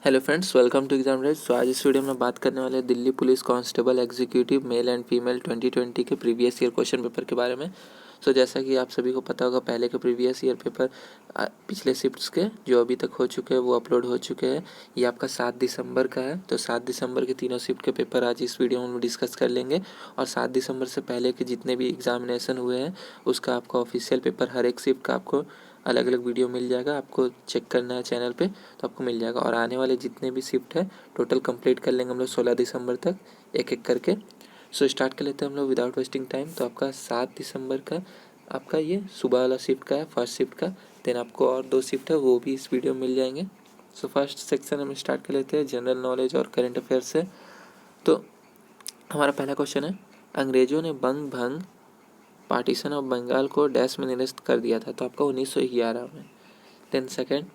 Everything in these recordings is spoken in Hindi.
Hello friends, welcome to exam raid. So आज इस वीडियो में बात करने वाले हैं Delhi police constable executive male and female 2020 के प्रीवियस ईयर क्वेश्चन पेपर के बारे में। सो जैसा कि आप सभी को पता होगा, पहले के प्रीवियस ईयर पेपर पिछले शिफ्ट्स के जो अभी तक हो चुके हैं वो अपलोड हो चुके हैं। ये आपका 7 दिसंबर का है, तो 7 दिसंबर के तीनों शिफ्ट के पेपर आज इस वीडियो में डिस्कस कर लेंगे। और 7 दिसंबर से पहले के जितने भी एग्जामिनेशन हुए हैं उसका आपका ऑफिशियल पेपर हर एक शिफ्ट का आपको अलग अलग वीडियो मिल जाएगा। आपको चेक करना है चैनल पे तो आपको मिल जाएगा। और आने वाले जितने भी शिफ्ट है टोटल कंप्लीट कर लेंगे हम लोग 16 दिसंबर तक एक एक करके। सो स्टार्ट कर लेते हैं हम लोग विदाउट वेस्टिंग टाइम। तो आपका 7 दिसंबर का आपका ये सुबह वाला शिफ्ट का है, फर्स्ट शिफ्ट का। देन आपको और 2 शिफ्ट है वो भी इस वीडियो में मिल जाएंगे। सो फर्स्ट सेक्शन हम स्टार्ट कर लेते हैं जनरल नॉलेज और करंट अफेयर से। तो हमारा पहला क्वेश्चन है, अंग्रेजों ने बंग भंग पार्टीशन ऑफ बंगाल को डैश में निरस्त कर दिया था। तो आपका 1911 में। देन सेकेंड,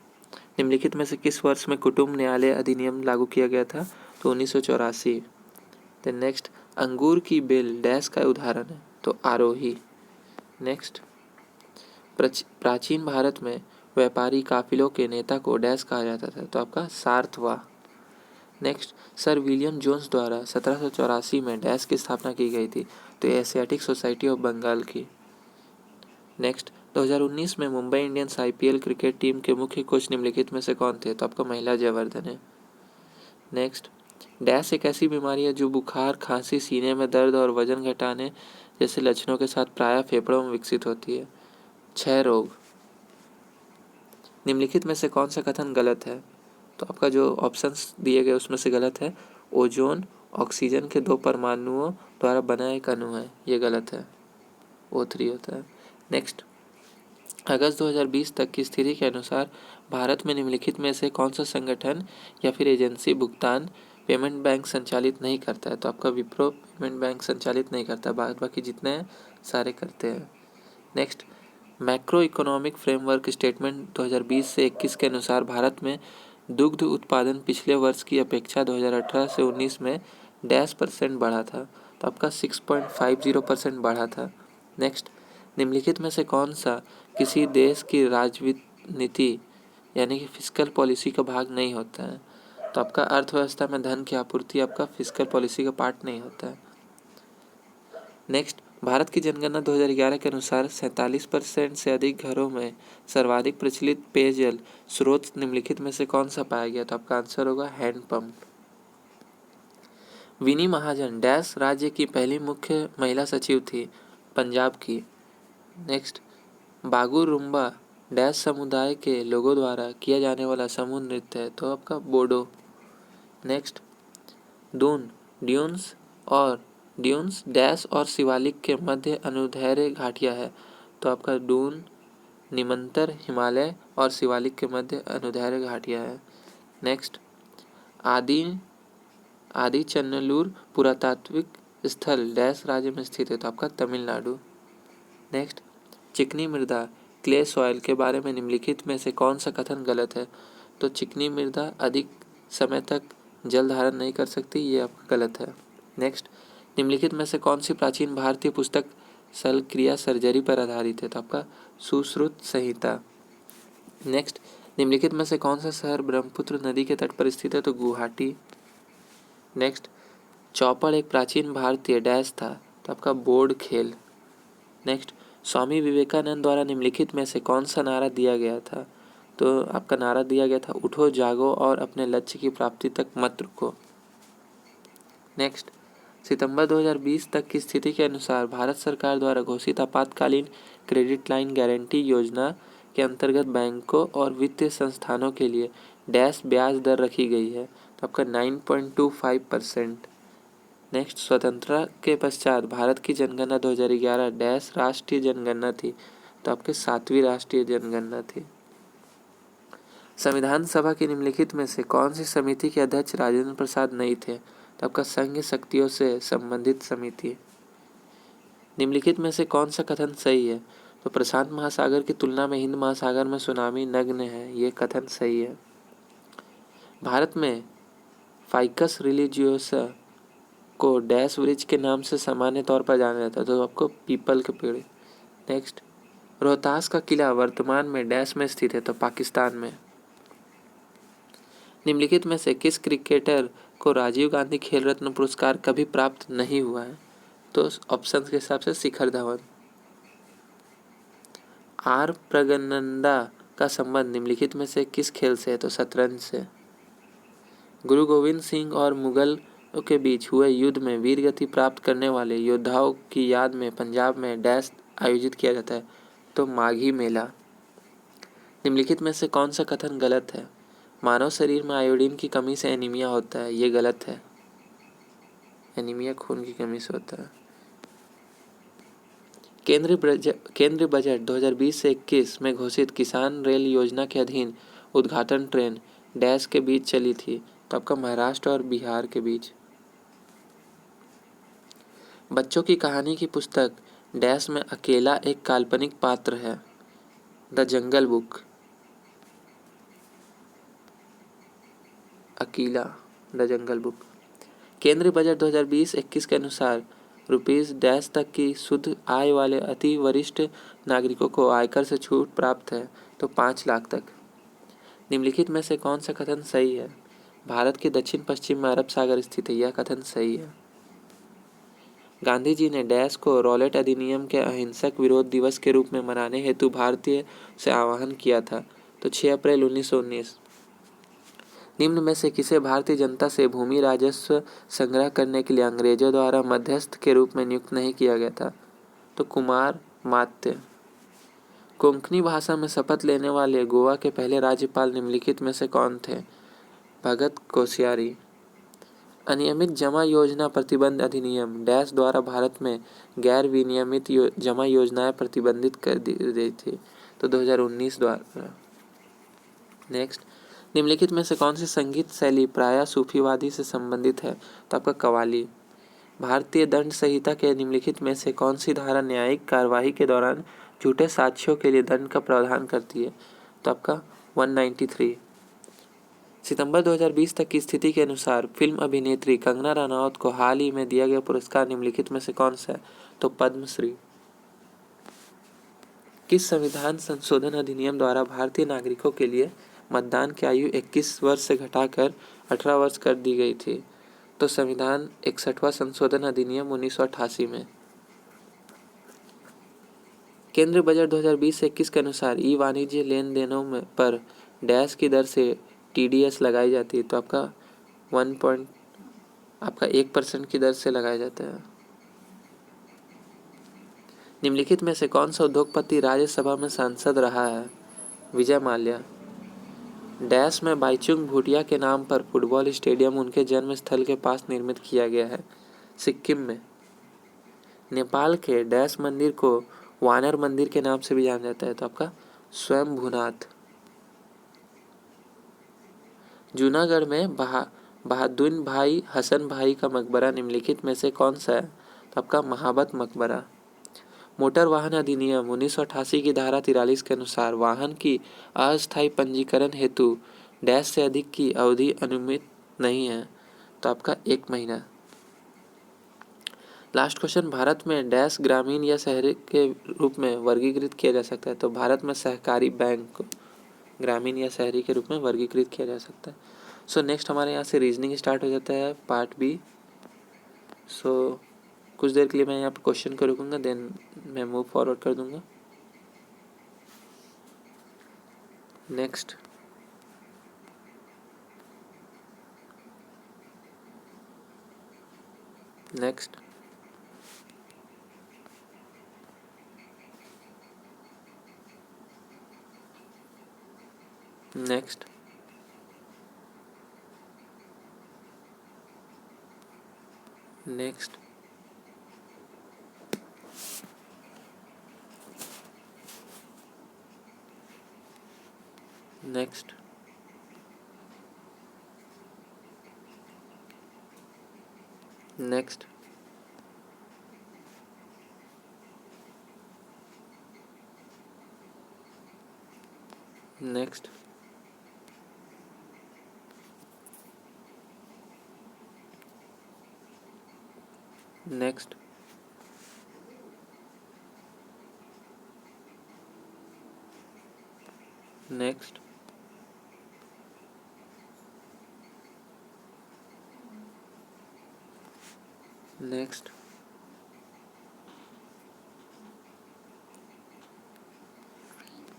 निम्नलिखित में से किस वर्ष में कुटुंब न्यायालय अधिनियम लागू किया गया था। तो 1984। देन नेक्स्ट, अंगूर की बेल डैश का उदाहरण है। तो आरोही। नेक्स्ट, प्राचीन भारत में व्यापारी काफिलों के नेता को डैश कहा जाता था। तो आपका सारथवा। नेक्स्ट, सर विलियम जोन्स द्वारा 1784 में डैश की स्थापना की गई थी। तो एशियाटिक सोसाइटी ऑफ बंगाल की। नेक्स्ट, 2019 में Mumbai Indians IPL cricket team के मुख्य कोच निम्नलिखित में से कौन थे। तो आपका महिला जयवर्धने है। नेक्स्ट, डैश एक ऐसी बीमारी है जो बुखार, खांसी, सीने में दर्द और वजन घटाने जैसे लक्षणों के साथ प्रायः फेफड़ों में विकसित होती है। क्षय रोग। निम्नलिखित में से कौन सा कथन गलत है। तो आपका जो ऑप्शंस दिए गए उसमें से गलत है। ओजोन ऑक्सीजन के 2 परमाणुओं द्वारा बना एक अणु है, ये गलत है, O3 होता है। नेक्स्ट, अगस्त 2020 तक की स्थिति के अनुसार भारत में निम्नलिखित में से कौन सा संगठन या फिर एजेंसी भुगतान पेमेंट बैंक संचालित नहीं करता है। तो आपका विप्रो पेमेंट बैंक संचालित नहीं करता, बाकी जितने हैं सारे करते हैं। Next, macro economic framework statement 2020 से 21 के अनुसार भारत में दुग्ध उत्पादन पिछले वर्ष की अपेक्षा 2018 से 19 में %% बढ़ा था। तो आपका 6.50% बढ़ा था। नेक्स्ट, निम्नलिखित में से कौन सा किसी देश की राजनीति यानी कि फिस्कल पॉलिसी का भाग नहीं होता है। तो आपका अर्थव्यवस्था में धन की आपूर्ति आपका फिस्कल पॉलिसी का पार्ट नहीं होता है। नेक्स्ट, भारत की जनगणना 2011 के अनुसार 47% से अधिक घरों में सर्वाधिक प्रचलित पेयजल स्रोत निम्नलिखित में से कौन सा पाया गया। तो आपका आंसर होगा हैंडपंप। विनी महाजन डैश राज्य की पहली मुख्य महिला सचिव थी। पंजाब की। नेक्स्ट, बागु रुम्बा डैश समुदाय के लोगों द्वारा किया जाने वाला समूह नृत्य है। तो आपका Bodo. Next, Doon dunes dash और शिवालिक के मध्य अनुदैर्ध्य घाटियाँ है। तो आपका दून निमंतर हिमालय और शिवालिक के मध्य अनुदैर्ध्य घाटियाँ है। नेक्स्ट, आदि चन्नलूर पुरातात्विक स्थल डैश राज्य में स्थित है। तो आपका तमिलनाडु। नेक्स्ट, चिकनी मृदा क्ले सॉइल के बारे में निम्नलिखित में से कौन सा कथन गलत है। तो चिकनी मृदा अधिक समय तक जल धारण नहीं कर सकती, ये आपका गलत है। नेक्स्ट, निम्नलिखित में से कौन सी प्राचीन भारतीय पुस्तक शल्यक्रिया सर्जरी पर आधारित है। तो आपका सुश्रुत संहिता। नेक्स्ट, निम्नलिखित में से कौन सा शहर ब्रह्मपुत्र नदी के तट पर स्थित है। तो गुवाहाटी। नेक्स्ट, चौपड़ एक प्राचीन भारतीय डैश था। तो आपका बोर्ड खेल। नेक्स्ट, स्वामी विवेकानंद द्वारा निम्नलिखित में से कौन सा नारा दिया गया था। तो आपका नारा दिया गया था, उठो जागो और अपने लक्ष्य की प्राप्ति तक मत रुको। नेक्स्ट, सितंबर 2020 तक की स्थिति के अनुसार भारत सरकार द्वारा घोषित आपातकालीन क्रेडिट लाइन गारंटी योजना के अंतर्गत बैंकों और वित्तीय संस्थानों के लिए डैश ब्याज दर रखी गई है। तो आपका 9.25%। नेक्स्ट, स्वतंत्रता के पश्चात भारत की जनगणना 2011 डैश राष्ट्रीय जनगणना थी। तो आपके 7वीं राष्ट्रीय जनगणना थी। संविधान सभा की निम्नलिखित में से कौन सी समिति के अध्यक्ष राजेंद्र प्रसाद नहीं थे। तो आपका संघ शक्तियों से संबंधित समिति। निम्नलिखित में से कौन सा कथन सही है। तो प्रशांत महासागर की तुलना में हिंद महासागर में सुनामी नगण्य है, ये कथन सही है। भारत में फाइकस रिलीजियोसा को डैश वृक्ष के नाम से सामान्य तौर पर जाना जाता है। तो आपको पीपल के पेड़। नेक्स्ट, रोहतास का किला वर्तमान में डैश में स्थित है। तो पाकिस्तान में। निम्नलिखित में से किस क्रिकेटर को राजीव गांधी खेल रत्न पुरस्कार कभी प्राप्त नहीं हुआ है? तो ऑप्शन के हिसाब से शिखर धवन। आर प्रगनंदा का संबंध निम्नलिखित में से किस खेल से है? तो शतरंज से। गुरु गोविंद सिंह और मुगलों के बीच हुए युद्ध में वीरगति प्राप्त करने वाले योद्धाओं की याद में पंजाब में डैश आयोजित किया जाता है? तो माघी मेला। निम्नलिखित में से कौन सा कथन गलत है? मानव शरीर में आयोडीन की कमी से एनीमिया होता है। ये गलत है। एनीमिया खून की कमी से होता है। केंद्रीय बजट 2020 से 21 में घोषित किसान रेल योजना के अधीन उद्घाटन ट्रेन डैश के बीच चली थी? तो आपका महाराष्ट्र और बिहार के बीच। बच्चों की कहानी की पुस्तक डैश में अकेला एक काल्पनिक पात्र है? The jungle book. अकेला, द जंगल बुक। केंद्रीय बजट 2020-21 के अनुसार रुपीज डैश तक की शुद्ध आय वाले अति वरिष्ठ नागरिकों को आयकर से छूट प्राप्त है? तो 5 लाख तक। निम्नलिखित में से कौन सा कथन सही है? भारत के दक्षिण पश्चिम में अरब सागर स्थित है। यह कथन सही है। गांधी जी ने डैश को रॉलेट अधिनियम के अहिंसक विरोध दिवस के रूप में मनाने हेतु भारतीय से आह्वान किया था? तो 6 अप्रैल 1919। निम्न में से किसे भारतीय जनता से भूमि राजस्व संग्रह करने के लिए अंग्रेजों द्वारा मध्यस्थ के रूप में नियुक्त नहीं किया गया था? तो कुमार मात्य। कोंकणी भाषा में शपथ लेने वाले गोवा के पहले राज्यपाल निम्नलिखित में से कौन थे? भगत कोश्यारी। अनियमित जमा योजना प्रतिबंध अधिनियम डैश द्वारा भारत में गैर विनियमित जमा योजनाएं प्रतिबंधित कर दी गई थी? तो 2019 द्वारा। नेक्स्ट, निम्नलिखित में से कौन सी संगीत शैली प्रायः सूफीवादी से संबंधित है? तो आपका कव्वाली। भारतीय दंड संहिता के निम्नलिखित में से कौन सी धारा न्यायिक कार्यवाही के दौरान झूठे साक्ष्यों के लिए दंड का प्रावधान करती है? तो आपका 193। सितंबर 2020 तक की स्थिति के अनुसार फिल्म अभिनेत्री कंगना रनौत को हाल ही में दिया गया पुरस्कार निम्नलिखित में से कौन सा है? तो पद्मश्री। किस संविधान संशोधन अधिनियम द्वारा भारतीय नागरिकों के लिए मतदान की आयु 21 वर्ष से घटाकर 18 वर्ष कर दी गई थी? तो संविधान 61वां संशोधन अधिनियम 1988 में। केंद्रीय बजट 2020 से 21 के अनुसार ई वाणिज्य लेन देनों में पर डैश की दर से टीडीएस लगाई जाती है? तो आपका 1% की दर से लगाया जाता है। निम्नलिखित में से कौन सा उद्योगपति राज्यसभा में सांसद रहा है? विजय माल्या। डैश में बाईचुंग भूटिया के नाम पर फुटबॉल स्टेडियम उनके जन्म स्थल के पास निर्मित किया गया है? सिक्किम में। नेपाल के डैश मंदिर को वानर मंदिर के नाम से भी जाना जाता है? तो आपका स्वयंभूनाथ। जूनागढ़ में बहादुर भाई हसन भाई का मकबरा निम्नलिखित में से कौन सा है? तो आपका महाबत मकबरा। मोटर वाहन अधिनियम 1988 की धारा 43 के अनुसार वाहन की अस्थायी पंजीकरण हेतु डैश से अधिक की अवधि अनुमित नहीं है? तो आपका 1 महीना। लास्ट क्वेश्चन, भारत में डैश ग्रामीण या शहरी के रूप में वर्गीकृत किया जा सकता है? तो भारत में सहकारी बैंक को ग्रामीण या शहरी के रूप में वर्गीकृत किया जा सकता है। सो नेक्स्ट हमारे यहाँ से रीजनिंग स्टार्ट हो जाता है, पार्ट बी। सो कुछ देर के लिए मैं यहाँ पर क्वेश्चन को रुकूंगा, देन मैं मूव फॉरवर्ड कर दूंगा। Next, next, next, next, next, next, next, next, next, next,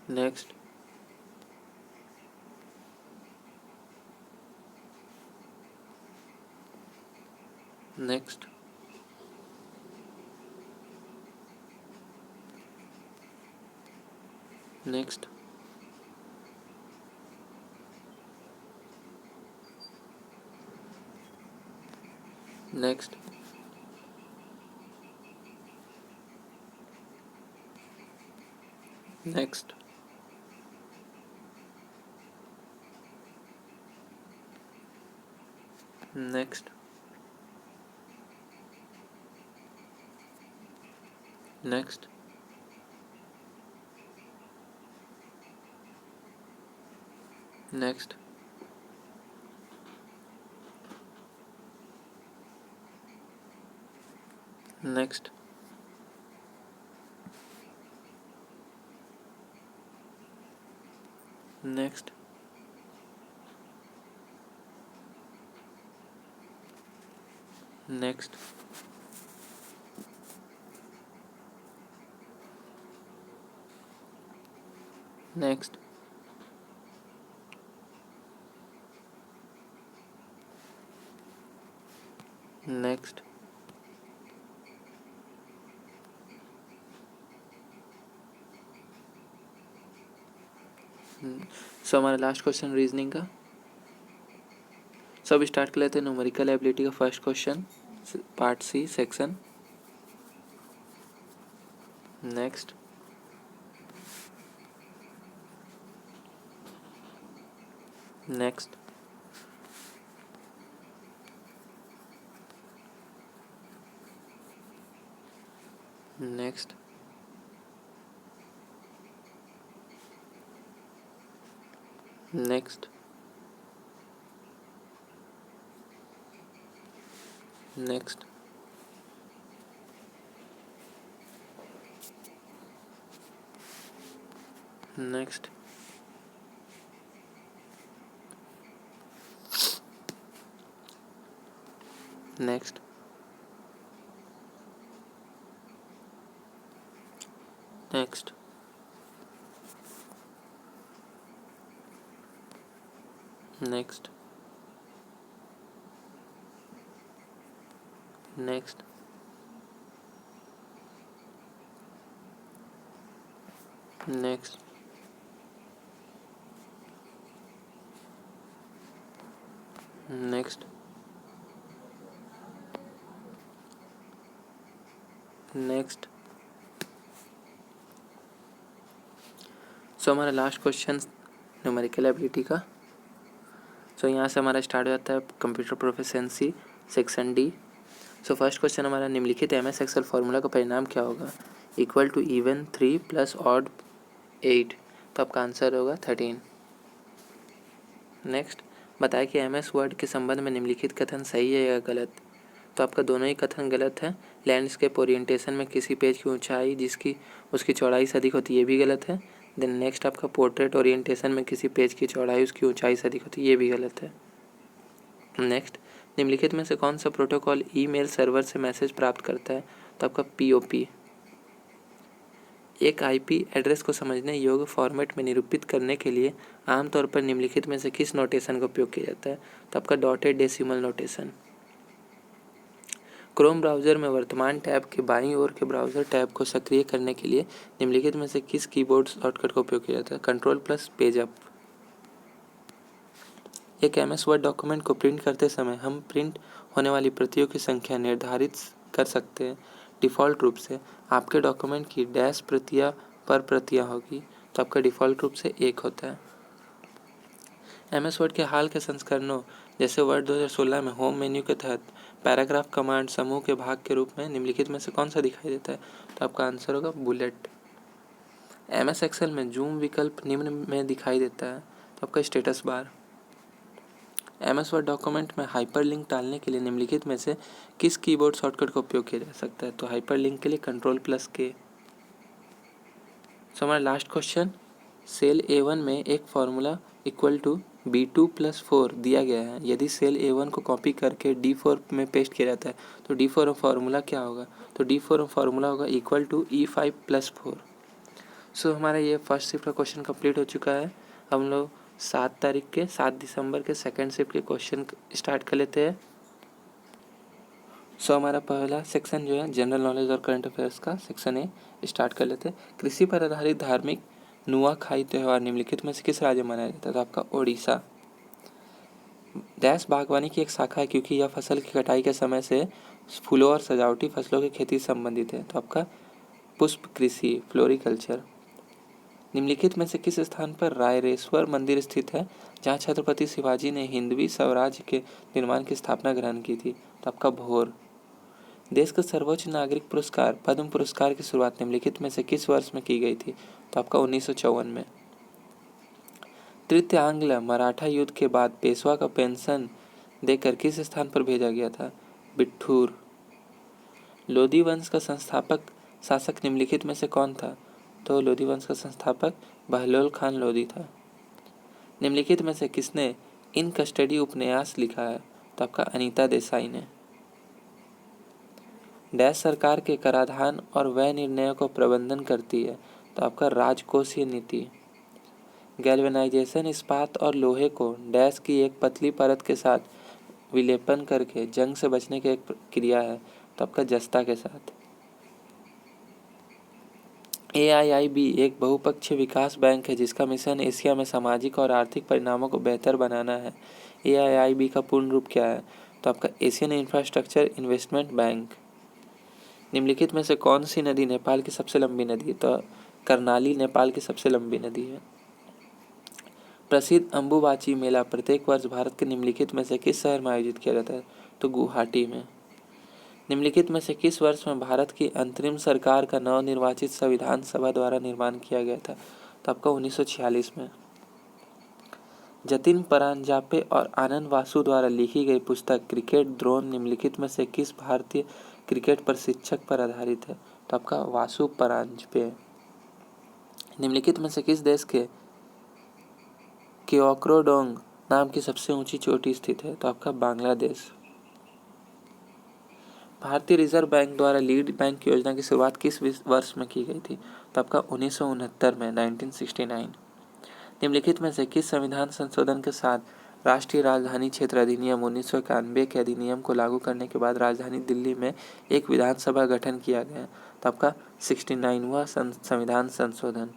next, next, next, next, next, next, next, next, next, next, next, next, next. So हमारा लास्ट क्वेश्चन रीजनिंग का। सब स्टार्ट कर लेते हैं न्यूमेरिकल एबिलिटी का first question, part C section. Next, next, next, next, next, next, next, next, next, next, next, next, next. So हमारा लास्ट क्वेश्चन न्यूमेरिकल एबिलिटी का। सो यहाँ से हमारा स्टार्ट हो जाता है कंप्यूटर प्रोफिशिएंसी सेक्शन डी। सो फर्स्ट क्वेश्चन हमारा, निम्नलिखित एम एस एक्सेल फार्मूला का परिणाम क्या होगा? Equal to even 3 plus odd 8, तो आपका आंसर होगा 13। नेक्स्ट, बताया कि एम एस वर्ड के संबंध में निम्नलिखित कथन सही है या गलत? तो आपका दोनों ही कथन गलत है। लैंडस्केप ओरिएंटेशन में किसी पेज की ऊंचाई जिसकी उसकी चौड़ाई से अधिक होती है, ये भी गलत है। देन नेक्स्ट, आपका पोर्ट्रेट ओरिएंटेशन में किसी पेज की चौड़ाई उसकी ऊंचाई से अधिक होती है, ये भी गलत है। नेक्स्ट, निम्नलिखित में से कौन सा प्रोटोकॉल ईमेल सर्वर से मैसेज प्राप्त करता है? तो आपका पीओपी। एक आईपी एड्रेस को समझने योग्य फॉर्मेट में निरूपित करने के लिए आमतौर पर निम्नलिखित में से किस नोटेशन का उपयोग किया जाता है? तो आपका dotted decimal notation. Chrome browser में वर्तमान टैब के बाईं ओर के ब्राउज़र टैब को सक्रिय करने के लिए निम्नलिखित में से किस कीबोर्ड शॉर्टकट का उपयोग किया जाता है? Control plus page up. एक एमएस वर्ड डॉक्यूमेंट को प्रिंट करते समय हम प्रिंट होने वाली प्रतियों की संख्या निर्धारित कर सकते हैं। डिफ़ॉल्ट रूप से आपके डॉक्यूमेंट की डैश प्रतियाँ होगी, तो आपका डिफ़ॉल्ट रूप से 1 होता है। एमएस वर्ड के हाल के संस्करणों जैसे वर्ड 2016 में होम मेन्यू के तहत पैराग्राफ कमांड समूह के भाग के रूप में निम्नलिखित में से कौन सा दिखाई देता है? तो आपका आंसर होगा बुलेट। एमएस एक्सेल में जूम विकल्प निम्न में दिखाई देता है, तो आपका status bar. MS word document में हाइपरलिंक डालने के लिए निम्नलिखित में से किस कीबोर्ड शॉर्टकट का उपयोग किया जा सकता है? तो हाइपरलिंक के लिए कंट्रोल प्लस के। सो हमारा लास्ट क्वेश्चन, सेल A1 में एक फार्मूला इक्वल टू B2+4 दिया गया है, यदि सेल A1 को कॉपी करके D4 में पेस्ट किया जाता है तो D4 फार्मूला क्या होगा? तो D4 फार्मूला होगा इक्वल टू E5+4। सो हमारा ये फर्स्ट शिफ्ट का क्वेश्चन कंप्लीट हो चुका है। हम लोग 7 दिसंबर के सेकंड शिफ्ट के क्वेश्चन स्टार्ट कर लेते हैं। सो हमारा पहला सेक्शन जो है जनरल नॉलेज और करंट अफेयर्स का सेक्शन ए स्टार्ट कर लेते हैं। कृषि पर आधारित धार्मिक नुआखाई त्यौहार निम्नलिखित में से किस राज्य में मनाया जाता है? तो आपका ओडिशा। डैश बागवानी की एक शाखा है क्योंकि यह फसल की कटाई के समय से फूलों और सजावटी फसलों की खेती से संबंधित है। तो आपका पुष्प कृषि, फ्लोरिकल्चर। निम्नलिखित में से किस स्थान पर रायरेश्वर मंदिर स्थित है जहाँ छत्रपति शिवाजी ने हिंदवी स्वराज्य के निर्माण की स्थापना ग्रहण की थी? तो आपका भोर। देश का सर्वोच्च नागरिक पुरस्कार पद्म पुरस्कार की शुरुआत निम्नलिखित में से किस वर्ष में की गई थी? तो आपका 1954 में। तृतीय आंग्ल मराठा युद्ध के बाद पेशवा का पेंशन देकर किस स्थान पर भेजा गया था? बिठूर। लोधी वंश का संस्थापक शासक निम्नलिखित में से कौन था? तो लोधी वंश का संस्थापक बहलोल खान लोधी था। निम्नलिखित में से किसने इन कस्टडी उपन्यास लिखा है? तो आपका अनीता देसाई ने। डैश सरकार के कराधान और व्यय निर्णयों को प्रबंधन करती है? तो आपका राजकोषीय नीति। गैल्वेनाइजेशन इस्पात और लोहे को डैश की एक पतली परत के साथ विलेपन करके जंग से बचने की एक क्रिया है। तो आपका जस्ता के साथ। AIIB एक बहुपक्षीय विकास बैंक है जिसका मिशन एशिया में सामाजिक और आर्थिक परिणामों को बेहतर बनाना है। AIIB का पूर्ण रूप क्या है? तो आपका एशियन इंफ्रास्ट्रक्चर इन्वेस्टमेंट बैंक। निम्नलिखित में से कौन सी नदी नेपाल की सबसे लंबी नदी है? तो कर्णाली नेपाल की सबसे लंबी नदी है। प्रसिद्ध अम्बुबाची मेला प्रत्येक वर्ष भारत के निम्नलिखित में से किस शहर में आयोजित किया जाता है? तो गुवाहाटी में। निम्नलिखित में से किस वर्ष में भारत की अंतरिम सरकार का नवनिर्वाचित संविधान सभा द्वारा निर्माण किया गया था? तो आपका 1946 में। जतिन परांजापे और आनंद वासु द्वारा लिखी गई पुस्तक क्रिकेट द्रोण निम्नलिखित में से किस भारतीय क्रिकेट प्रशिक्षक पर आधारित है? तो आपका वासु परांजपे। निम्नलिखित में से किस देश के केओक्रोडोंग नाम की सबसे ऊंची चोटी स्थित है? तो आपका बांग्लादेश। भारतीय रिजर्व बैंक द्वारा लीड बैंक योजना की शुरुआत किस वर्ष में की गई थी? तो आपका 1969 में, 1969। निम्नलिखित में से किस संविधान संशोधन के साथ राष्ट्रीय राजधानी क्षेत्र अधिनियम 1991 के अधिनियम को लागू करने के बाद राजधानी दिल्ली में एक विधानसभा गठन किया गया? तो आपका 69वां संविधान संशोधन।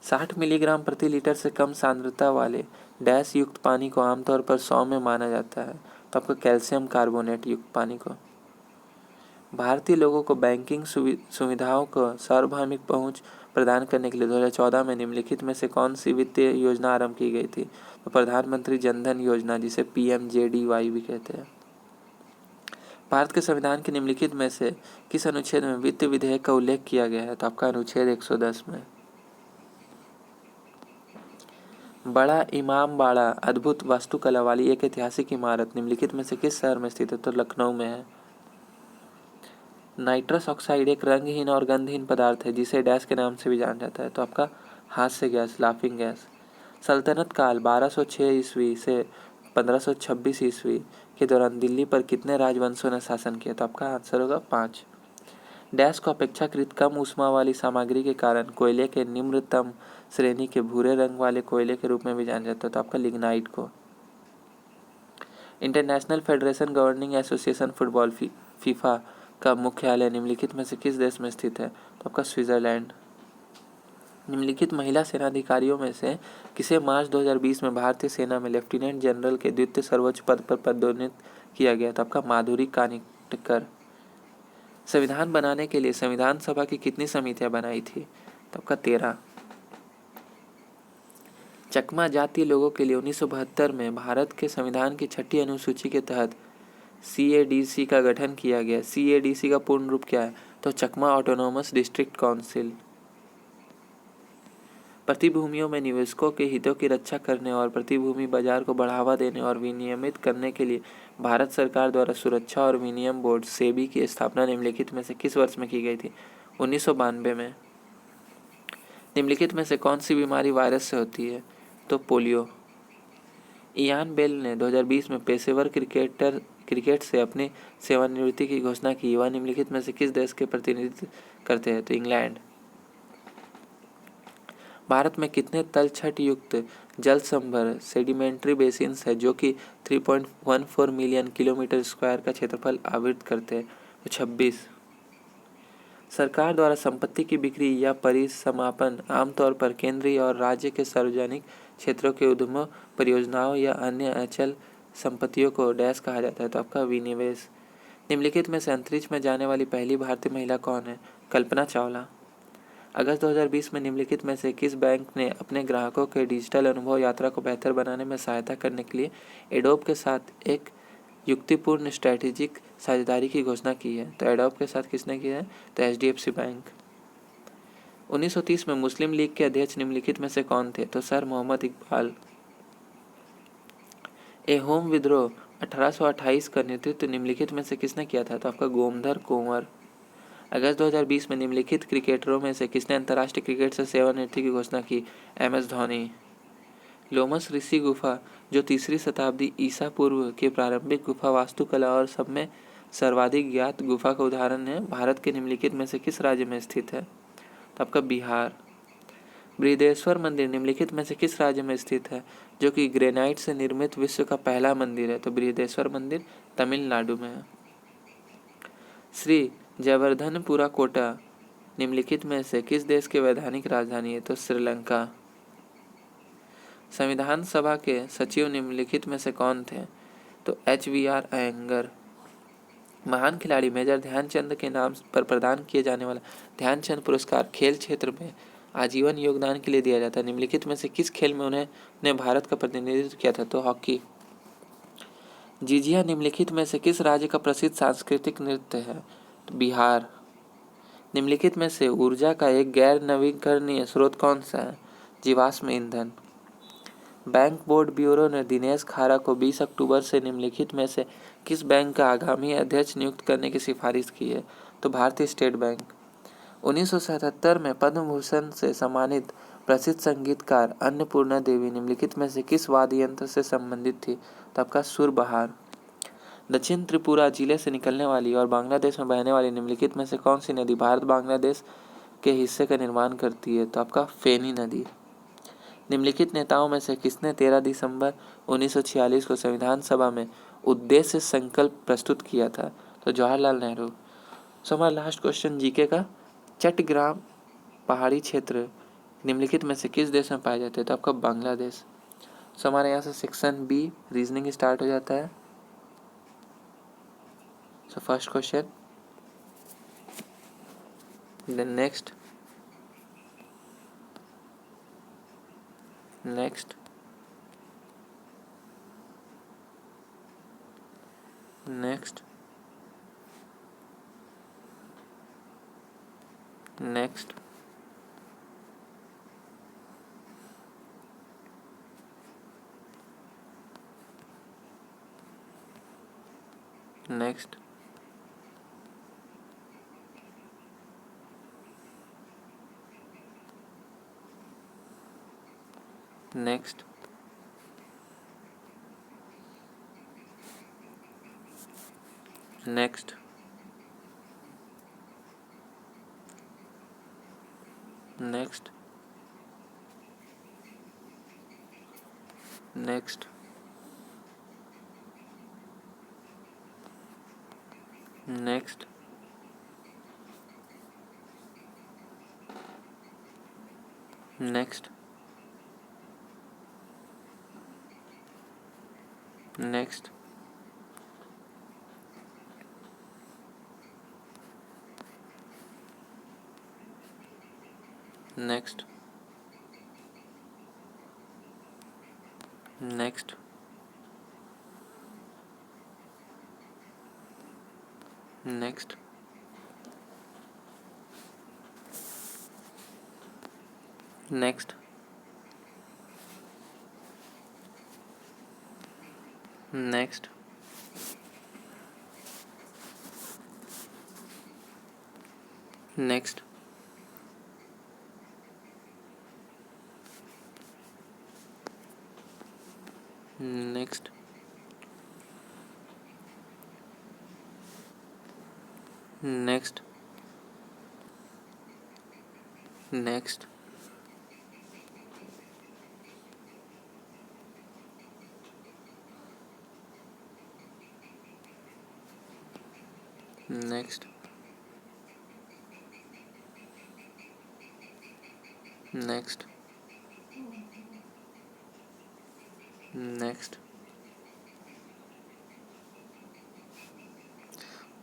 60 मिलीग्राम प्रति लीटर से कम सांद्रता वाले डैश युक्त पानी को आमतौर पर 100 में माना जाता है? तो आपका कैल्शियम कार्बोनेट युक्त पानी को। भारतीय लोगों को बैंकिंग सुविधाओं को सार्वभौमिक पहुंच प्रदान करने के लिए 2014 में निम्नलिखित में से कौन सी वित्तीय योजना आरंभ की गई थी? तो प्रधानमंत्री जनधन योजना, जिसे PMJDY भी कहते हैं। भारत के संविधान के निम्नलिखित में से किस अनुच्छेद में वित्त विधेयक का उल्लेख किया गया है? तो आपका अनुच्छेद 110 में। बड़ा इमामबाड़ा अद्भुत वास्तुकला वाली एक ऐतिहासिक इमारत निम्नलिखित में से किस शहर में स्थित है? तो लखनऊ में है। नाइट्रस ऑक्साइड एक रंगहीन और गंधहीन पदार्थ है जिसे डैश के नाम से भी जाना जाता है? तो आपका हास्य गैस, लाफिंग गैस। सल्तनत काल 1206 ईस्वी से 1526 ईस्वी के दौरान दिल्ली पर कितने राजवंशों ने शासन किया? तो आपका आंसर होगा 5। डैश को अपेक्षाकृत कम ऊष्मा वाली सामग्री के कारण कोयले के निम्नतम श्रेणी के भूरे रंग वाले कोयले के रूप में भी जाना जाता है? तो आपका लिग्नाइट को। International federation governing association football FIFA का मुख्यालय निम्नलिखित में से किस देश में स्थित है? तो आपका स्विट्जरलैंड। निम्नलिखित महिला सेना अधिकारियों में से किसे मार्च 2020 में भारतीय सेना में लेफ्टिनेंट जनरल के द्वितीय सर्वोच्च पद पर पदोन्नत किया गया? तो आपका माधुरी कानिटकर। संविधान बनाने के लिए संविधान सभा की कितनी समितियां बनाई थी? तो आपका 13। चकमा जातीय लोगों के लिए 1972 में भारत के संविधान की 6ठी अनुसूची के तहत CADC का गठन किया गया। CADC का पूर्ण रूप क्या है? तो चकमा ऑटोनोमस डिस्ट्रिक्ट काउंसिल। प्रतिभूतियों में निवेशकों के हितों की रक्षा करने और प्रतिभूति बाजार को बढ़ावा देने और विनियमित करने के लिए भारत सरकार द्वारा सुरक्षा और विनियम बोर्ड सेबी की स्थापना निम्नलिखित में से किस वर्ष में की गई थी? 1992 में। निम्नलिखित में से कौन सी बीमारी वायरस से होती है? तो पोलियो। इयान बेल ने 2020 में पेशेवर क्रिकेट से अपनी सेवानिवृत्ति की घोषणा की। वह निम्नलिखित में से किस देश के प्रतिनिधित्व करते हैं? तो इंग्लैंड। भारत में कितने तलछट युक्त जल संभर सेडिमेंट्री बेसिन्स है जो कि 3.14 मिलियन किलोमीटर स्क्वायर का क्षेत्रफल आवृत करते हैं? तो 26। सरकार द्वारा संपत्ति की बिक्री या परिसमापन आमतौर पर केंद्रीय और राज्य के सार्वजनिक क्षेत्रों के उद्यमों, परियोजनाओं या अन्य अचल संपत्तियों को डैश कहा जाता है? तो आपका विनिवेश। निम्नलिखित में से अंतरिक्ष में जाने वाली पहली भारतीय महिला कौन है? कल्पना चावला। अगस्त 2020 में निम्नलिखित में से किस बैंक ने अपने ग्राहकों के डिजिटल अनुभव यात्रा को बेहतर बनाने में सहायता करने के लिए एडोब के साथ एक युक्तिपूर्ण स्ट्रैटेजिक साझेदारी की घोषणा की है? तो एडोब के साथ किसने किया है? तो HDFC बैंक। 1930 में मुस्लिम लीग के अध्यक्ष निम्नलिखित में से कौन थे? तो सर मोहम्मद इकबाल। होम विद्रोह 1828 का नेतृत्व निम्नलिखित में से किसने किया था? तो आपका गोमधर कुंवर। अगस्त 2020 में निम्नलिखित क्रिकेटरों में से किसने अंतर्राष्ट्रीय क्रिकेट से सेवानिवृत्ति की घोषणा की? MS धोनी। लोमस ऋषि गुफा जो 3री शताब्दी ईसा पूर्व के प्रारंभिक गुफा वास्तुकला और सब में सर्वाधिक ज्ञात गुफा का उदाहरण है, भारत के निम्नलिखित में से किस राज्य में स्थित है? तो आपका बिहार। बृहदेश्वर मंदिर निम्नलिखित में से किस राज्य में स्थित है जो कि ग्रेनाइट से निर्मित विश्व का पहला मंदिर है? तो बृहदेश्वर मंदिर तमिलनाडु में है। श्री जयवर्धनपुरा कोटा निम्नलिखित में से किस देश की वैधानिक राजधानी है? तो श्रीलंका। संविधान सभा के सचिव निम्नलिखित में से कौन थे? तो HVR अयंगर। महान खिलाड़ी मेजर ध्यानचंद के नाम पर प्रदान किए जाने वाला ध्यानचंद पुरस्कार खेल क्षेत्र में आजीवन योगदान के लिए दिया जाता है। निम्नलिखित में से किस खेल में उन्होंने भारत का प्रतिनिधित्व किया था? तो हॉकी। जिजिया निम्नलिखित में से किस राज्य का प्रसिद्ध सांस्कृतिक नृत्य है? तो बिहार। निम्नलिखित में से ऊर्जा का एक गैर नवीकरणीय स्रोत कौन सा है? जीवाश्म ईंधन। बैंक बोर्ड ब्यूरो ने दिनेश खारा को 20 अक्टूबर से निम्नलिखित में से किस बैंक का आगामी अध्यक्ष नियुक्त करने की सिफारिश की है? तो भारतीय स्टेट बैंक। 1977 में पद्म भूषण से सम्मानित प्रसिद्ध संगीतकार अन्नपूर्णा देवी निम्नलिखित में से किस वाद्य यंत्र से संबंधित थी? तो आपका सुरबहार। दक्षिण त्रिपुरा जिले से निकलने वाली और बांग्लादेश में बहने वाली निम्नलिखित में से कौन सी नदी भारत बांग्लादेश के हिस्से का निर्माण करती है? तो आपका फेनी नदी। निम्नलिखित नेताओं में से किसने 13 दिसंबर 1946 को संविधान सभा में उद्देश्य संकल्प प्रस्तुत किया था? तो जवाहरलाल नेहरू। सो हमारा लास्ट क्वेश्चन जीके का, चट्टग्राम पहाड़ी क्षेत्र निम्नलिखित में से किस देश में पाए जाते हैं? तो आपका बांग्लादेश। सो हमारे यहाँ से सेक्शन B रीजनिंग स्टार्ट हो जाता है। So first question, then next, next, next, next, next, next, next, next, next, next, next, next, next, next, next, next, next, next, next, next, next, next, next, next.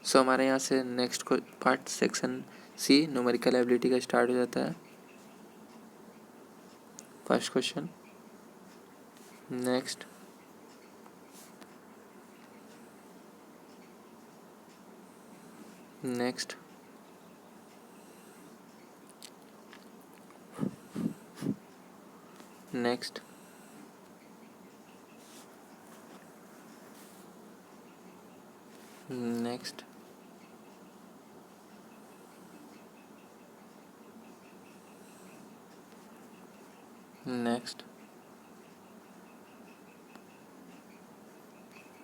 So हमारे यहाँ से नेक्स्ट को part section C numerical ability का स्टार्ट हो जाता है। First question, next, next, next, next, next,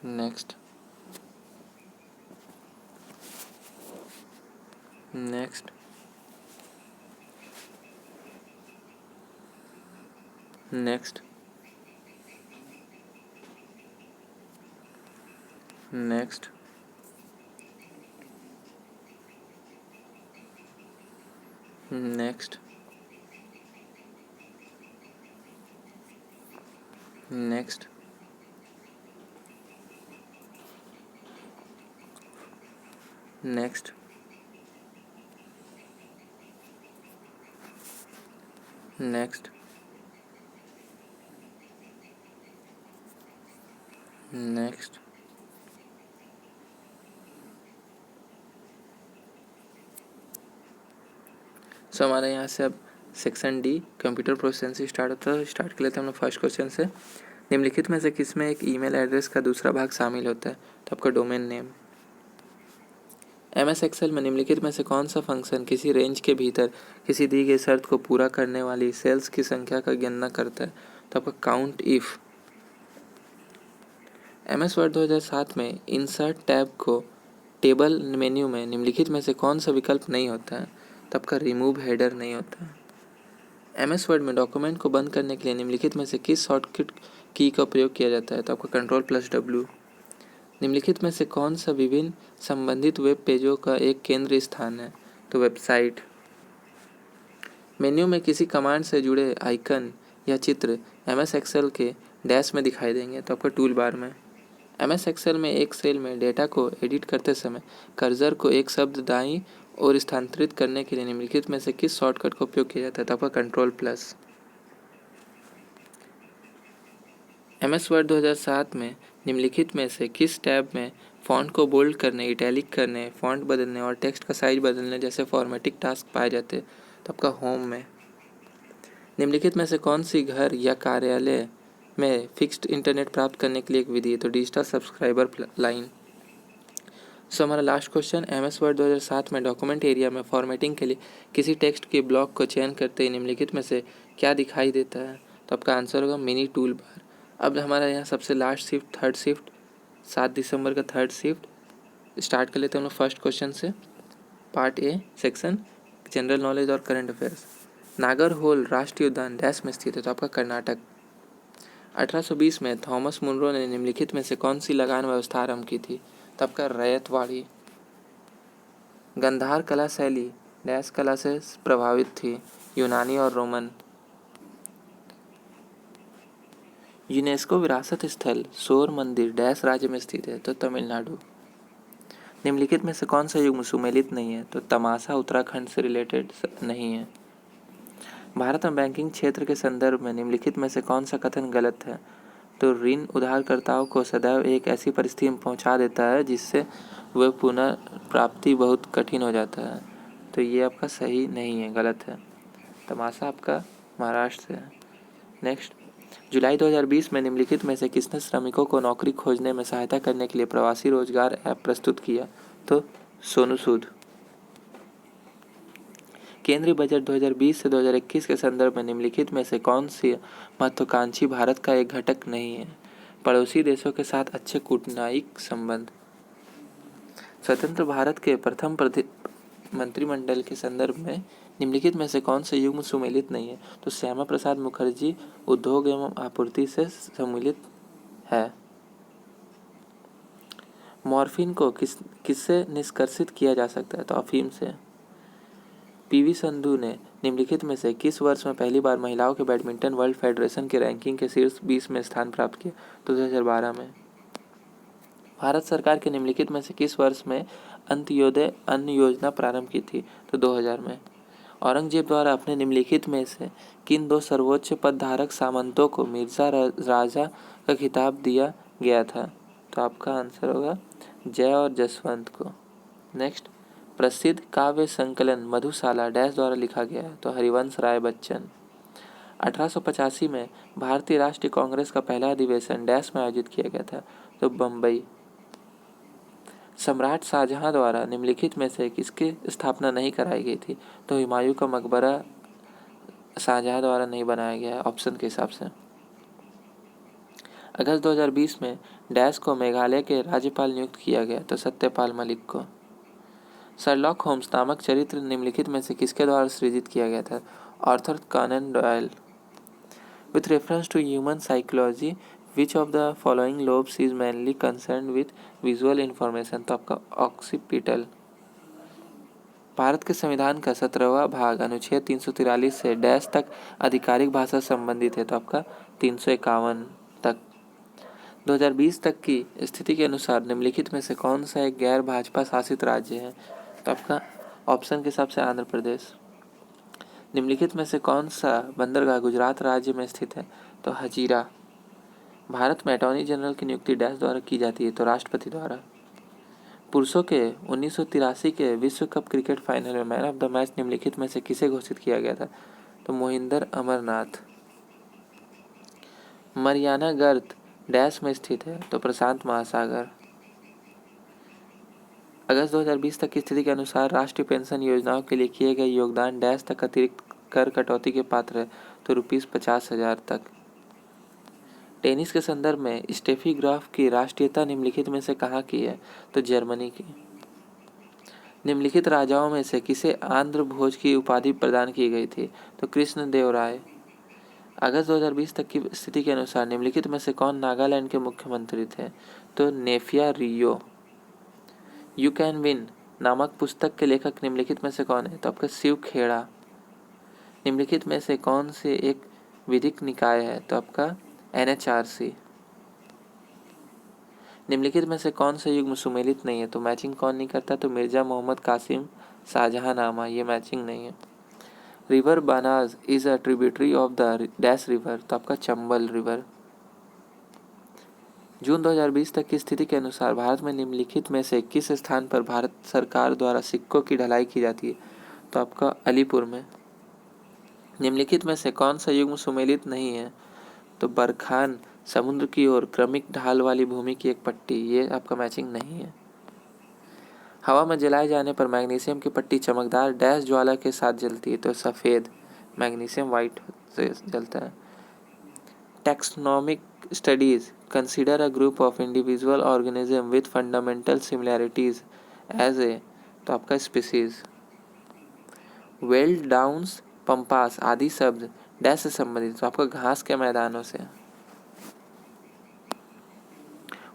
next, next, next, next, next, next, next, next, next. So हमारे यहाँ से अब सेक्शन डी कंप्यूटर प्रोसेसिंग से स्टार्ट होता है। स्टार्ट कर लेते हैं हम लोग फर्स्ट क्वेश्चन से। निम्नलिखित में से किसमें एक ईमेल एड्रेस का दूसरा भाग शामिल होता है? तो आपका डोमेन नेम। MS एक्सेल में निम्नलिखित में से कौन सा फंक्शन किसी रेंज के भीतर किसी दी गई शर्त को पूरा करने वाली सेल्स की संख्या का गणना करता है? तो आपका काउंट इफ। MS वर्ड 2007 में इंसर्ट टैब को टेबल मेन्यू में निम्नलिखित में से कौन सा विकल्प नहीं होता है? तो आपका रिमूव हेडर नहीं होता है। MS वर्ड में डॉक्यूमेंट को बंद करने के लिए निम्नलिखित में से किस शॉर्टकट की का प्रयोग किया जाता है? तो आपका Ctrl+W। निम्नलिखित में से कौन सा विभिन्न संबंधित वेब पेजों का एक केंद्रीय स्थान है? तो वेबसाइट। मेन्यू में किसी कमांड से जुड़े आइकन या चित्र MS एक्सेल के डैश में दिखाई देंगे। तो आपका टूल बार में। MS एक्सेल में एक सेल में डेटा को एडिट करते समय कर्सर को एक शब्द दाईं ओर स्थानांतरित करने के लिए निम्नलिखित में से किस शॉर्टकट का उपयोग किया जाता है? तो आपका Ctrl+। MS वर्ड 2007 में निम्नलिखित में से किस टैब में फॉन्ट को बोल्ड करने, इटैलिक करने, फॉन्ट बदलने और टेक्स्ट का साइज बदलने जैसे फॉर्मेटिंग टास्क पाए जाते हैं? तो आपका होम में। निम्नलिखित में से कौन सी घर या कार्यालय में फिक्स्ड इंटरनेट प्राप्त करने के लिए एक विधि है? तो डिजिटल सब्सक्राइबर लाइन। सो हमारा लास्ट क्वेश्चन, MS वर्ड 2007 में डॉक्यूमेंट एरिया में फॉर्मेटिंग के लिए किसी टेक्स्ट के ब्लॉक को चयन करते ही निम्नलिखित में से क्या दिखाई देता है? तो आपका आंसर होगा मिनी टूल बार। अब हमारा यहाँ सबसे लास्ट शिफ्ट, थर्ड शिफ्ट, 7 दिसंबर का थर्ड शिफ्ट स्टार्ट कर लेते हैं हम लोग फर्स्ट क्वेश्चन से। Part A section general knowledge और करंट अफेयर्स। नागरहोल राष्ट्रीय उद्यान डैश में स्थित है? तो आपका कर्नाटक। 1820 में थॉमस मुनरो ने निम्नलिखित में से कौन सी लगान व्यवस्था आरंभ की थी? तो आपका रैयतवाड़ी। गंधार कला शैली डैश कला से प्रभावित थी? यूनानी और रोमन। यूनेस्को विरासत स्थल शोर मंदिर डैश राज्य में स्थित है? तो तमिलनाडु। निम्नलिखित में से कौन सा युग्म सुमेलित नहीं है? तो तमाशा उत्तराखंड से रिलेटेड नहीं है। भारत में बैंकिंग क्षेत्र के संदर्भ में निम्नलिखित में से कौन सा कथन गलत है? तो ऋण उधारकर्ताओं को सदैव एक ऐसी परिस्थिति में पहुंचा देता है जिससे वह पुनर्प्राप्ति बहुत कठिन हो जाता है। तो ये आपका सही नहीं है, गलत है। तमाशा आपका महाराष्ट्र से है। नेक्स्ट, जुलाई 2020 में निम्नलिखित में से किसने श्रमिकों को नौकरी खोजने में सहायता करने के लिए प्रवासी रोजगार ऐप प्रस्तुत किया? तो सोनू सूद। केंद्रीय बजट 2020 से 2021 के संदर्भ में निम्नलिखित में से कौन सी महत्वाकांक्षी भारत का एक घटक नहीं है? पड़ोसी देशों के साथ अच्छे कूटनीतिक संबंध। स्वतंत्र भारत के प्रथम मंत्रिमंडल के संदर्भ में निम्नलिखित में से कौन से युग्म सुमेलित नहीं है? तो श्यामा प्रसाद मुखर्जी उद्योग एवं आपूर्ति से सम्मिलित है। मॉर्फिन को किससे निष्कर्षित किया जा सकता है? तो अफीम से। पीवी संधू ने निम्नलिखित में से किस वर्ष में पहली बार महिलाओं के बैडमिंटन वर्ल्ड फेडरेशन की रैंकिंग के शीर्ष 20 में स्थान प्राप्त किया? तो 2012 में। भारत सरकार के निम्नलिखित में से किस वर्ष में अंत्योदय अन्न योजना प्रारंभ की थी? तो 2000 में। औरंगजेब द्वारा अपने निम्नलिखित में से किन दो सर्वोच्च पदधारक सामंतों को मिर्जा राजा का खिताब दिया गया था? तो आपका आंसर होगा जय और जसवंत को। नेक्स्ट, प्रसिद्ध काव्य संकलन मधुशाला डैश द्वारा लिखा गया है? तो हरिवंश राय बच्चन। 1885 में भारतीय राष्ट्रीय कांग्रेस का पहला अधिवेशन डैश में आयोजित किया गया था? तो बम्बई। सम्राट शाहजहां द्वारा निम्नलिखित में से किसकी स्थापना नहीं कराई गई थी? तो हुमायूं का मकबरा शाहजहां द्वारा नहीं बनाया गया है, ऑप्शन के हिसाब से। अगस्त 2020 में डैश को मेघालय के राज्यपाल नियुक्त किया गया? तो सत्यपाल मलिक को। शर्लॉक होम्स नामक चरित्र निम्नलिखित में से किसके द्वारा सृजित किया गया था? Arthur Conan Doyle. With reference to human psychology which of the following lobes is mainly concern with visual information? तो आपका ऑक्सीपिटल। भारत के संविधान का 17वां भाग अनुच्छेद 343 से डैश तक आधिकारिक भाषा संबंधित है? तो आपका 351 तक। 2020 तक की स्थिति के अनुसार निम्नलिखित में से कौन सा एक गैर भाजपा शासित राज्य है? तो आपका ऑप्शन के हिसाब से आंध्र प्रदेश। निम्नलिखित में से कौन सा बंदरगाह गुजरात राज्य में स्थित है? तो हजीरा। भारत में अटॉर्नी जनरल की नियुक्ति डैश द्वारा की जाती है? तो राष्ट्रपति द्वारा। पुरुषों के 1983 के विश्व कप क्रिकेट फाइनल में मैन ऑफ द मैच निम्नलिखित में से किसे घोषित किया गया था? तो मोहिंदर अमरनाथ। मरियाना गर्त डैश में स्थित है? तो प्रशांत महासागर। अगस्त 2020 तक की स्थिति के अनुसार राष्ट्रीय पेंशन योजनाओं के लिए किए गए योगदान डैश तक अतिरिक्त कर कटौती के पात्र है? तो ₹50,000 तक। टेनिस के संदर्भ में स्टेफी ग्राफ की राष्ट्रीयता निम्नलिखित में से कहाँ की है? तो जर्मनी की। निम्नलिखित राजाओं में से किसे आंध्र भोज की उपाधि प्रदान की गई थी? तो कृष्णदेवराय। अगस्त 2020 तक की स्थिति के अनुसार निम्नलिखित में से कौन नागालैंड के मुख्यमंत्री थे? तो नेफिया रियो। यू कैन विन नामक पुस्तक के लेखक निम्नलिखित में से कौन है? तो आपका शिव खेड़ा। निम्नलिखित में से कौन से एक विधिक निकाय है? तो आपका NHRC। निम्नलिखित में से कौन सा युग्म सुमेलित नहीं है? तो मैचिंग कौन नहीं करता? तो मिर्जा मोहम्मद कासिम शाहजहांनामा, ये मैचिंग नहीं है। River Banas is a tributary of the dash river? तो आपका चंबल रिवर। जून 2020 तक की स्थिति के अनुसार भारत में निम्नलिखित में से किस स्थान पर भारत सरकार द्वारा सिक्कों की ढलाई की जाती है? तो आपका अलीपुर में। निम्नलिखित में से कौन सा युग्म सुमेलित नहीं है? तो बरखान समुद्र की ओर क्रमिक ढाल वाली भूमि की एक पट्टी, ये आपका मैचिंग नहीं है। हवा में जलाए जाने पर मैग्नीशियम की पट्टी चमकदार डैश ज्वाला के साथ जलती है? तो सफ़ेद। मैग्नीशियम वाइट से जलता है। Taxonomic studies consider a group of individual organism with fundamental similarities as a, तो आपका स्पीसीज। वेल्ड, डाउन्स, पंपास आदि शब्द डैश से संबंधित? तो आपका घास के मैदानों से।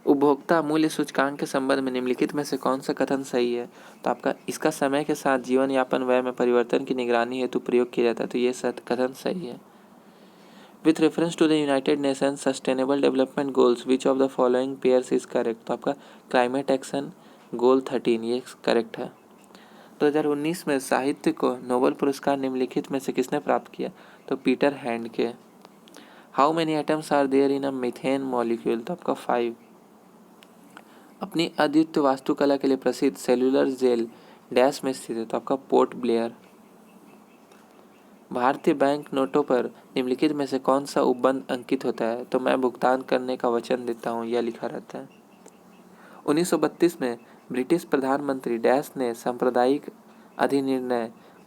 उपभोक्ता मूल्य सूचकांक के संबंध में निम्नलिखित में से कौन सा कथन सही है? तो आपका इसका समय के साथ जीवन यापन व्यय में परिवर्तन की निगरानी हेतु प्रयोग किया जाता है? तो ये कथन सही है। With reference to the United Nations Sustainable Development Goals, which of the following pairs is correct? तो आपका Climate Action Goal 13 ये करेक्ट है। 2019 में साहित्य को नोबेल पुरस्कार निम्नलिखित में से किसने प्राप्त किया? तो Peter Handke. How many atoms are there in a methane molecule? तो आपका 5। अपनी अद्वितीय वास्तुकला के लिए प्रसिद्ध सेलुलर जेल डैश में स्थित है? तो आपका पोर्ट ब्लेयर। भारतीय बैंक नोटों पर निम्नलिखित में से कौन सा उपबंध अंकित होता है? तो मैं भुगतान करने का वचन देता हूँ, यह लिखा रहता है। 1932 में ब्रिटिश प्रधानमंत्री डैश ने सांप्रदायिक अधिनिर्णय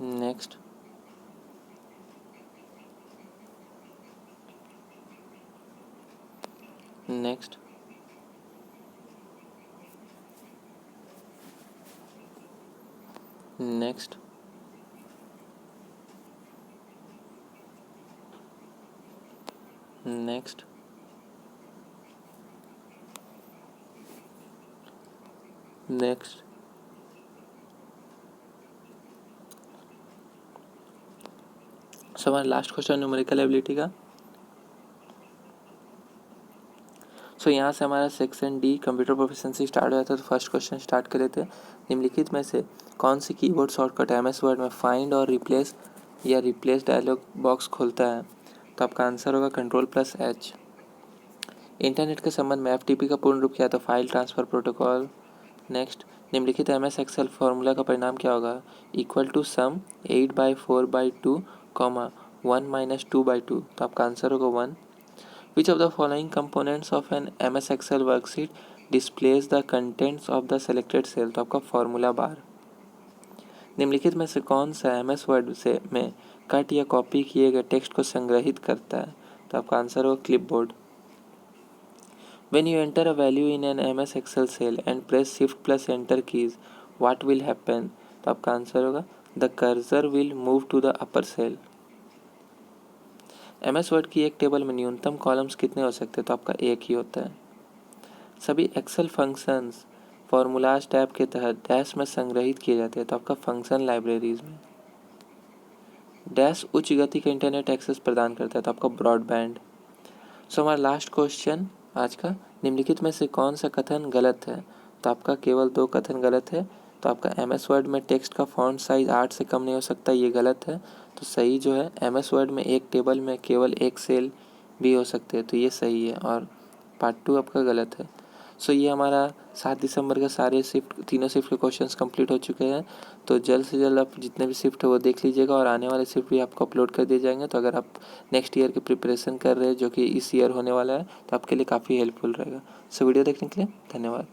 next, next, next, next, next. So हमारा लास्ट क्वेश्चन न्यूमेरिकल एबिलिटी का। सो यहाँ से हमारा section D computer proficiency start हो जाता है। तो फर्स्ट क्वेश्चन स्टार्ट कर लेते हैं। निम्नलिखित में से कौन सी कीबोर्ड शॉर्टकट एमएस वर्ड में फाइंड और रिप्लेस या रिप्लेस डायलॉग बॉक्स खोलता है? तो आपका आंसर होगा Ctrl+H। इंटरनेट के संबंध में एफटीपी का पूर्ण रूप क्या है? तो फाइल ट्रांसफर प्रोटोकॉल। नेक्स्ट, निम्नलिखित एमएस एक्सेल फॉर्मूला का परिणाम क्या होगा? Equal to sum 8/4/2, 1 - 2/2। तो आपका आंसर होगा 1। Which of the following components of an MS Excel worksheet displays the contents of the selected cell? तो आपका फॉर्मूला बार। निम्नलिखित में से कौन सा MS वर्ड से में कट या कॉपी किए गए टेक्स्ट को संग्रहित करता है? तो आपका आंसर होगा clipboard. When you enter a value in an MS Excel cell and press Shift+Enter keys, what will happen? तो आपका आंसर होगा The cursor will move to the upper cell। MS word की एक टेबल में न्यूनतम कॉलम्स कितने हो सकते हैं? तो आपका एक ही होता है। सभी एक्सेल फंक्शंस फॉर्मूलाज टैब के तहत डैश में संग्रहित किए जाते हैं। तो आपका फंक्शन लाइब्रेरीज में। डैश उच्च गति का इंटरनेट एक्सेस प्रदान करता है। तो आपका ब्रॉडबैंड। सो हमारा लास्ट क्वेश्चन आज का, निम्नलिखित में से कौन सा कथन गलत है? तो आपका केवल 2 कथन गलत है। तो आपका एमएस वर्ड में टेक्स्ट का फॉन्ट साइज 8 से कम नहीं हो सकता, ये गलत है। तो सही जो है, एमएस वर्ड में एक टेबल में केवल एक सेल भी हो सकते हैं, तो ये सही है। और पार्ट 2 आपका गलत है। सो ये हमारा 7 दिसंबर का सारे तीनों शिफ्ट के क्वेश्चंस कंप्लीट हो चुके हैं। तो जल्द से जल्द आप जितने भी शिफ्ट है वो देख लीजिएगा, और आने वाले शिफ्ट भी आपको अपलोड कर दिए जाएंगे। तो अगर आप नेक्स्ट ईयर की प्रिपरेशन कर रहे हैं, जो कि इस ईयर होने वाला है, तो आपके लिए काफ़ी हेल्पफुल रहेगा। सो वीडियो देखने के लिए धन्यवाद।